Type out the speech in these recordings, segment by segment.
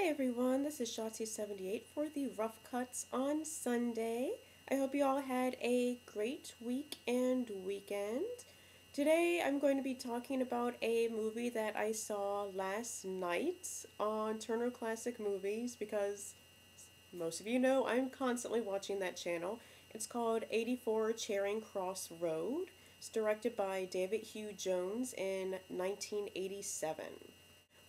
everyone, this is Shotzi78 for the Rough Cuts on Sunday. I hope you all had a great week and weekend. Today I'm going to be talking about a movie that I saw last night on Turner Classic Movies because most of you know I'm constantly watching that channel. It's called 84 Charing Cross Road. It's directed by David Hugh Jones in 1987.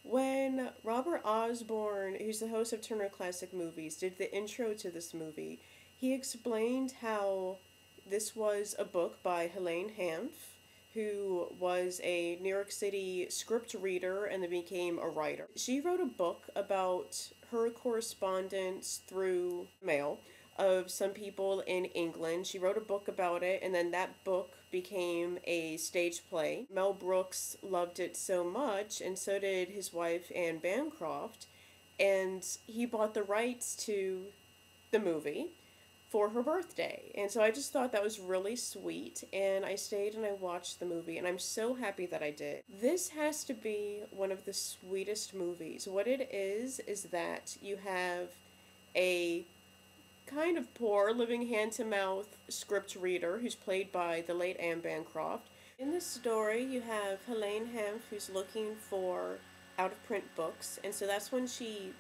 When Robert Osborne, who's the host of Turner Classic Movies, did the intro to this movie, he explained how this was a book by Helene Hanff, who was a New York City script reader and then became a writer. She wrote a book about her correspondence through mail of some people in England. She wrote a book about it, and then that book became a stage play. Mel Brooks loved it so much, and so did his wife, Anne Bancroft, and he bought the rights to the movie for her birthday. And so I just thought that was really sweet, and I stayed and I watched the movie, and I'm so happy that I did. This has to be one of the sweetest movies. What it is that you have a kind of poor, living hand-to-mouth script reader who's played by the late Anne Bancroft. In this story, you have Helene Hanff who's looking for out-of-print books, and so that's when she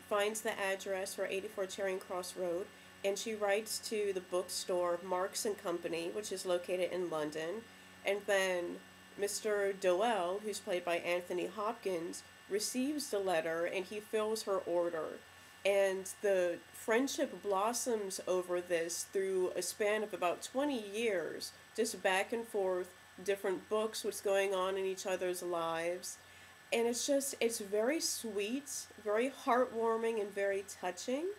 finds the address for 84 Charing Cross Road, and she writes to the bookstore Marks and Company, which is located in London, and then Mr. Dowell, who's played by Anthony Hopkins, receives the letter and he fills her order. And the friendship blossoms over this through a span of about 20 years, just back and forth, different books, what's going on in each other's lives. And it's very sweet, very heartwarming, and very touching,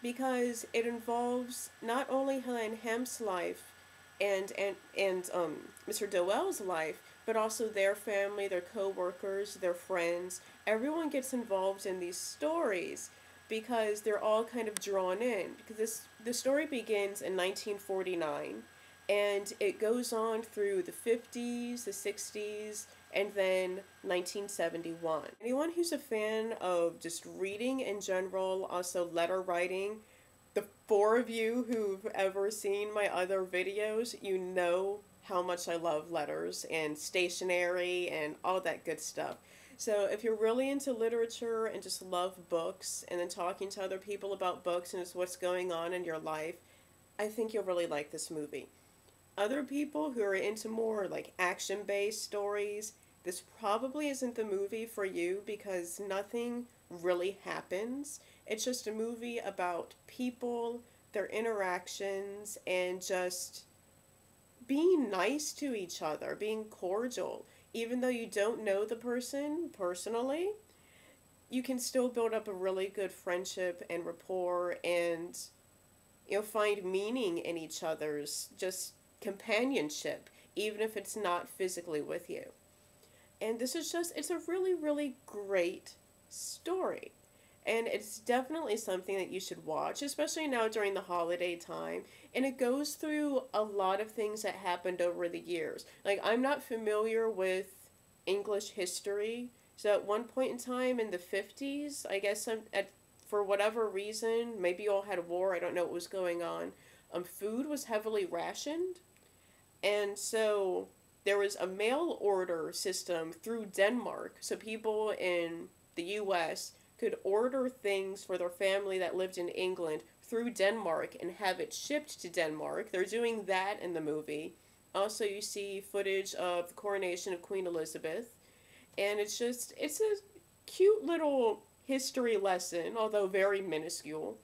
because it involves not only Helene Hanff's life and Mr. Dowell's life, but also their family, their co-workers, their friends. Everyone gets involved in these stories, because they're all kind of drawn in. Because the story begins in 1949, and it goes on through the 50s, the 60s, and then 1971. Anyone who's a fan of just reading in general, also letter writing, the four of you who've ever seen my other videos, you know how much I love letters and stationery and all that good stuff. So if you're really into literature and just love books and then talking to other people about books and just what's going on in your life, I think you'll really like this movie. Other people who are into more like action-based stories, this probably isn't the movie for you because nothing really happens. It's just a movie about people, their interactions, and just being nice to each other, being cordial. Even though you don't know the person personally, you can still build up a really good friendship and rapport, and find meaning in each other's just companionship, even if it's not physically with you. And this is it's a really, really great story. And it's definitely something that you should watch, especially now during the holiday time. And it goes through a lot of things that happened over the years. Like, I'm not familiar with English history. So at one point in time in the 50s, I guess for whatever reason, maybe you all had a war, I don't know what was going on, food was heavily rationed. And so there was a mail order system through Denmark. So people in the U.S. could order things for their family that lived in England through Denmark and have it shipped to Denmark. They're doing that in the movie. Also, you see footage of the coronation of Queen Elizabeth. And it's a cute little history lesson, although very minuscule.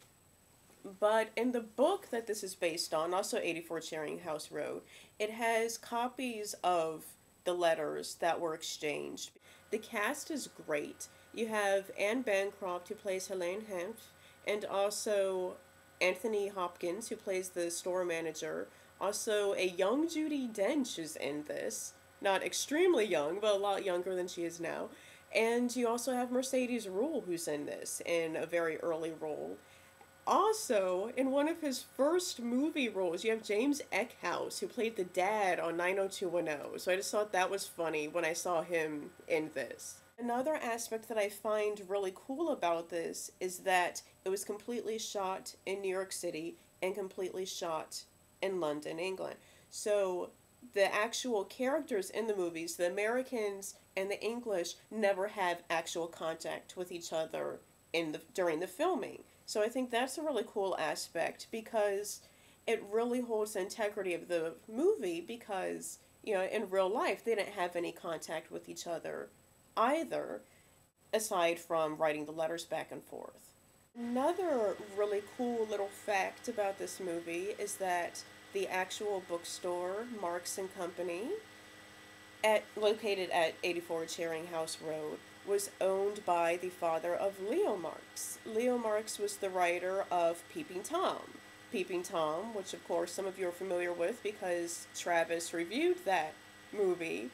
But in the book that this is based on, also 84 Charing House Road, it has copies of the letters that were exchanged. The cast is great. You have Anne Bancroft, who plays Helene Hanff, and also Anthony Hopkins, who plays the store manager. Also, a young Judi Dench is in this. Not extremely young, but a lot younger than she is now. And you also have Mercedes Ruehl, who's in this, in a very early role. Also, in one of his first movie roles, you have James Eckhouse, who played the dad on 90210. So I just thought that was funny when I saw him in this. Another aspect that I find really cool about this is that it was completely shot in New York City and completely shot in London, England. So the actual characters in the movies, the Americans and the English, never have actual contact with each other during the filming. So I think that's a really cool aspect because it really holds the integrity of the movie because, in real life they didn't have any contact with each other either, aside from writing the letters back and forth. Another really cool little fact about this movie is that the actual bookstore, Marks and Company, located at 84 Charing House Road, was owned by the father of Leo Marks. Leo Marks was the writer of Peeping Tom. Peeping Tom, which of course some of you are familiar with because Travis reviewed that movie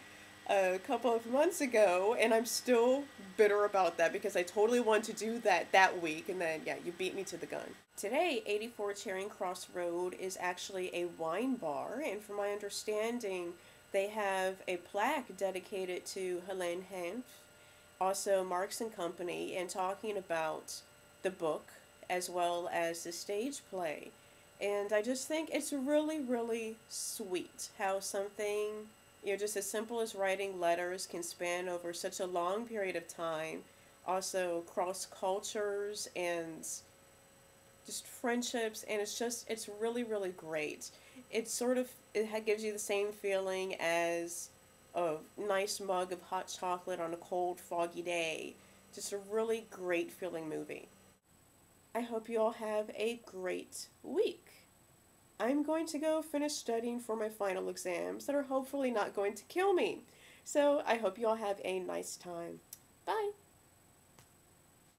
a couple of months ago, and I'm still bitter about that because I totally wanted to do that week, and then, yeah, you beat me to the gun. Today, 84 Charing Cross Road is actually a wine bar, and from my understanding, they have a plaque dedicated to Helene Hanff, also Marks and Company, and talking about the book as well as the stage play. And I just think it's really, really sweet how something, just as simple as writing letters can span over such a long period of time, also cross cultures and just friendships, and it's really, really great. It gives you the same feeling as a nice mug of hot chocolate on a cold, foggy day. Just a really great feeling movie. I hope you all have a great week. I'm going to go finish studying for my final exams that are hopefully not going to kill me. So I hope you all have a nice time. Bye!